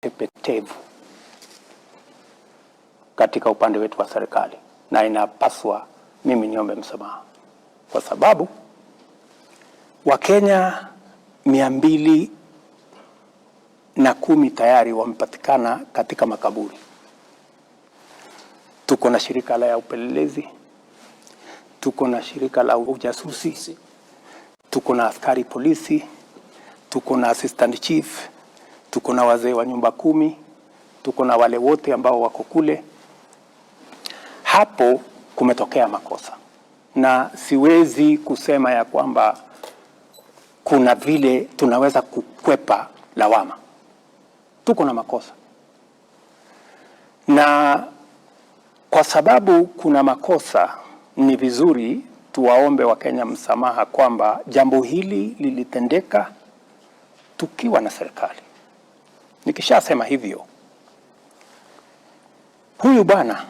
tepetevu katika upande wetu wa serikali, na inapaswa mimi niombe msamaha kwa sababu Wakenya 210 tayari wamepatikana katika makaburi. Tuko na shirika la upelelezi, tuko na shirika la ujasusi, tuko na askari polisi, tuko na assistant chief, tuko na wazee wa nyumba 10, tuko na wale wote ambao wako kule. Hapo kumetokea makosa, na siwezi kusema ya kwamba kuna vile tunaweza kukwepa lawama. Tuko na makosa, na kwa sababu kuna makosa, ni vizuri tuwaombe Wakenya msamaha kwamba jambo hili lilitendeka tukiwa na serikali. Nikishasema hivyo, huyu bwana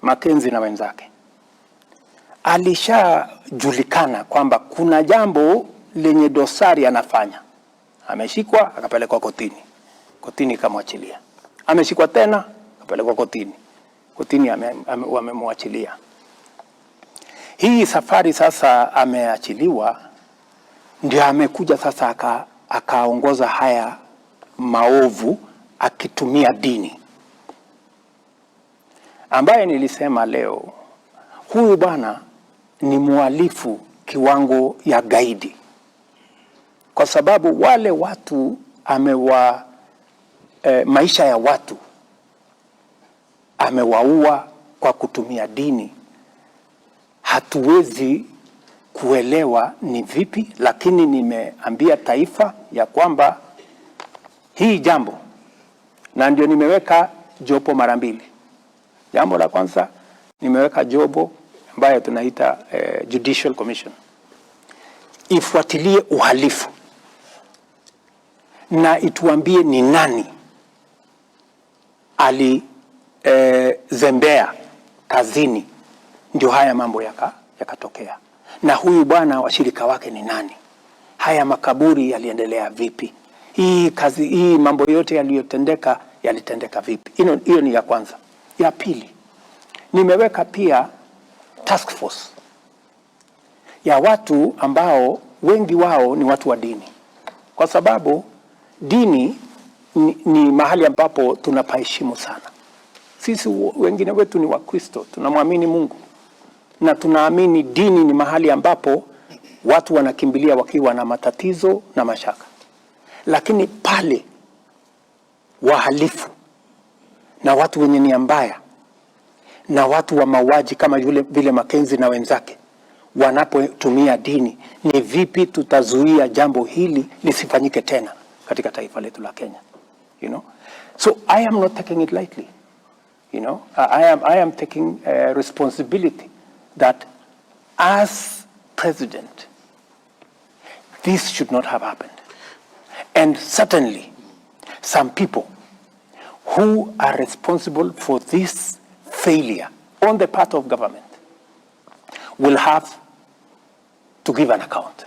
Mackenzie na wenzake alishajulikana kwamba kuna jambo lenye dosari anafanya. Ameshikwa akapelekwa kotini, kotini ikamwachilia. Ameshikwa tena akapelekwa kotini, kotini wamemwachilia. Hii safari sasa ameachiliwa, ndio amekuja sasa akaongoza haya maovu akitumia dini, ambaye nilisema leo huyu bwana ni muhalifu kiwango ya gaidi, kwa sababu wale watu maisha ya watu amewaua kwa kutumia dini. Hatuwezi kuelewa ni vipi, lakini nimeambia taifa ya kwamba hii jambo, na ndio nimeweka jopo mara mbili. Jambo la kwanza nimeweka jopo ambayo tunaita Judicial Commission ifuatilie uhalifu na ituambie ni nani zembea kazini ndio haya mambo yakatokea, na huyu bwana washirika wake ni nani, haya makaburi yaliendelea vipi, hii mambo yote yalitendeka vipi. Hiyo ni ya kwanza. Ya pili, nimeweka pia task force ya watu ambao wengi wao ni watu wa dini, kwa sababu dini ni mahali ambapo tunapaheshimu sana. Sisi wengine wetu ni Wakristo, tunamwamini Mungu, na tunaamini dini ni mahali ambapo watu wanakimbilia wakiwa na matatizo na mashaka. Lakini pale wahalifu na watu wenye nia mbaya na watu wa mauaji kama vile Mackenzie na wenzake wanapotumia dini, ni vipi tutazuia jambo hili lisifanyike tena katika taifa letu la Kenya? So I am not taking it lightly. I am taking responsibility that as president, this should not have happened. And certainly some people who are responsible for this failure on the part of government will have to give an account.